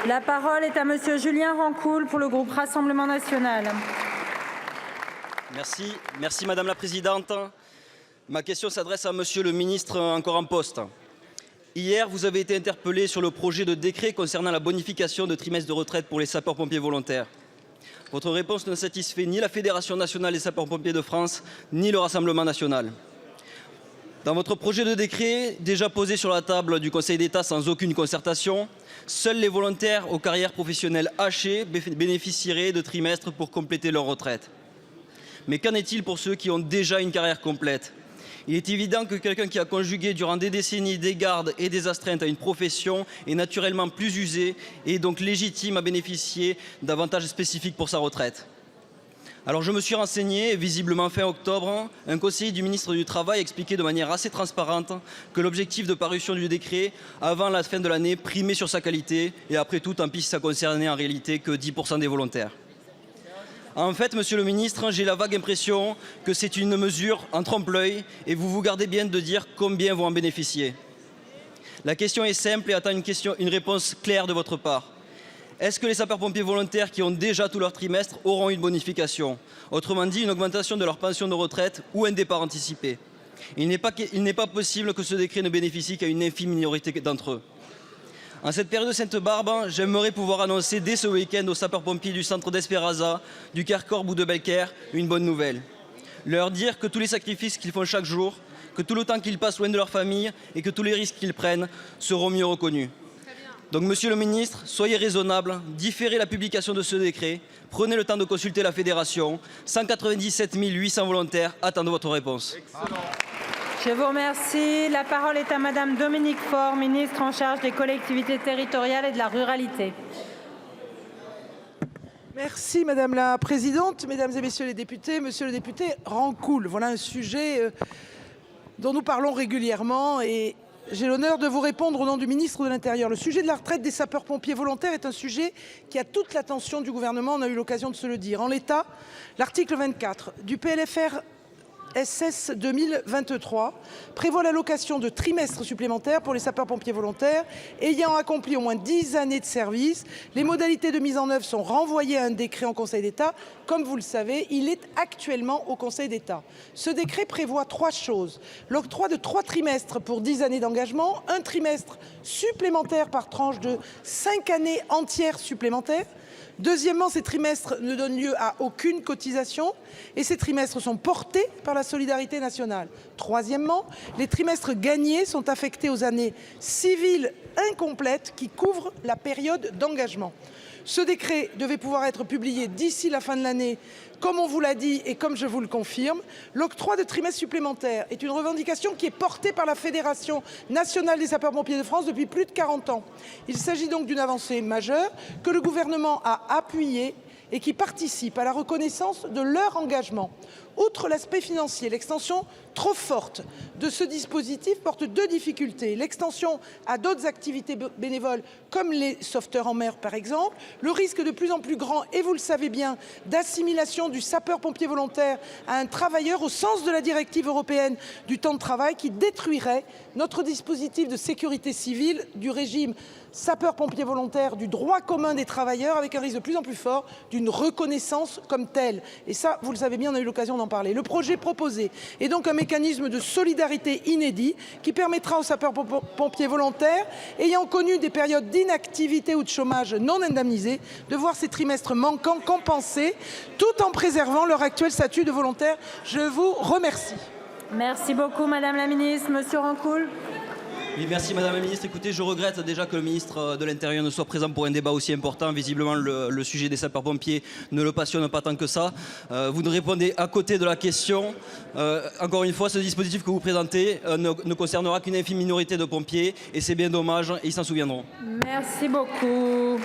La parole est à monsieur Julien Rancoul pour le groupe Rassemblement national. Merci Madame la Présidente. Ma question s'adresse à Monsieur le ministre encore en poste. Hier, vous avez été interpellé sur le projet de décret concernant la bonification de trimestres de retraite pour les sapeurs-pompiers volontaires. Votre réponse ne satisfait ni la Fédération nationale des sapeurs-pompiers de France, ni le Rassemblement national. Dans votre projet de décret, déjà posé sur la table du Conseil d'État sans aucune concertation, seuls les volontaires aux carrières professionnelles hachées bénéficieraient de trimestres pour compléter leur retraite. Mais qu'en est-il pour ceux qui ont déjà une carrière complète? Il est évident que quelqu'un qui a conjugué durant des décennies des gardes et des astreintes à une profession est naturellement plus usé et donc légitime à bénéficier d'avantages spécifiques pour sa retraite. Alors je me suis renseigné et visiblement fin octobre, un conseiller du ministre du Travail expliquait de manière assez transparente que l'objectif de parution du décret avant la fin de l'année primait sur sa qualité et après tout, tant pis si ça concernait en réalité que 10% des volontaires. En fait, monsieur le ministre, j'ai la vague impression que c'est une mesure en trompe-l'œil et vous vous gardez bien de dire combien vont en bénéficier. La question est simple et attend une réponse claire de votre part. Est-ce que les sapeurs-pompiers volontaires qui ont déjà tout leur trimestre auront une bonification? Autrement dit, une augmentation de leur pension de retraite ou un départ anticipé. Il n'est pas possible que ce décret ne bénéficie qu'à une infime minorité d'entre eux. En cette période de Sainte-Barbe, j'aimerais pouvoir annoncer dès ce week-end aux sapeurs-pompiers du centre d'Esperaza, du Kercorbe ou de Belcaire une bonne nouvelle. Leur dire que tous les sacrifices qu'ils font chaque jour, que tout le temps qu'ils passent loin de leur famille et que tous les risques qu'ils prennent seront mieux reconnus. Donc, monsieur le ministre, soyez raisonnable, différez la publication de ce décret, prenez le temps de consulter la fédération. 197 800 volontaires attendent votre réponse. Excellent. Je vous remercie. La parole est à madame Dominique Faure, ministre en charge des collectivités territoriales et de la ruralité. Merci madame la présidente, mesdames et messieurs les députés, monsieur le député Rancoul. Voilà un sujet dont nous parlons régulièrement et j'ai l'honneur de vous répondre au nom du ministre de l'Intérieur. Le sujet de la retraite des sapeurs-pompiers volontaires est un sujet qui a toute l'attention du gouvernement, on a eu l'occasion de se le dire. En l'état, l'article 24 du PLFR SS 2023 prévoit l'allocation de trimestres supplémentaires pour les sapeurs-pompiers volontaires ayant accompli au moins 10 années de service. Les modalités de mise en œuvre sont renvoyées à un décret en Conseil d'État. Comme vous le savez, il est actuellement au Conseil d'État. Ce décret prévoit 3 choses. L'octroi de 3 trimestres pour 10 années d'engagement, un trimestre supplémentaire par tranche de 5 années entières supplémentaires. Deuxièmement, ces trimestres ne donnent lieu à aucune cotisation et ces trimestres sont portés par la solidarité nationale. Troisièmement, les trimestres gagnés sont affectés aux années civiles incomplètes qui couvrent la période d'engagement. Ce décret devait pouvoir être publié d'ici la fin de l'année. Comme on vous l'a dit et comme je vous le confirme, l'octroi de trimestres supplémentaires est une revendication qui est portée par la Fédération nationale des sapeurs-pompiers de France depuis plus de 40 ans. Il s'agit donc d'une avancée majeure que le gouvernement a appuyée et qui participe à la reconnaissance de leur engagement. Outre l'aspect financier, l'extension trop forte de ce dispositif porte 2 difficultés. L'extension à d'autres activités bénévoles comme les sauveteurs en mer par exemple, le risque de plus en plus grand, et vous le savez bien, d'assimilation du sapeur-pompier volontaire à un travailleur au sens de la directive européenne du temps de travail qui détruirait notre dispositif de sécurité civile du régime sapeur-pompier volontaire du droit commun des travailleurs avec un risque de plus en plus fort d'une reconnaissance comme telle. Et ça, vous le savez bien, on a eu l'occasion d'en parler. Le projet proposé est donc un mécanisme de solidarité inédit qui permettra aux sapeurs-pompiers volontaires ayant connu des périodes d'inactivité ou de chômage non indemnisés de voir ces trimestres manquants compensés tout en préservant leur actuel statut de volontaire. Je vous remercie. Merci beaucoup madame la ministre. Monsieur Rancoul. Oui, merci Madame la Ministre. Écoutez, je regrette déjà que le ministre de l'Intérieur ne soit présent pour un débat aussi important. Visiblement, le sujet des sapeurs-pompiers ne le passionne pas tant que ça. Vous nous répondez à côté de la question. Encore une fois, ce dispositif que vous présentez ne concernera qu'une infime minorité de pompiers et c'est bien dommage et ils s'en souviendront. Merci beaucoup.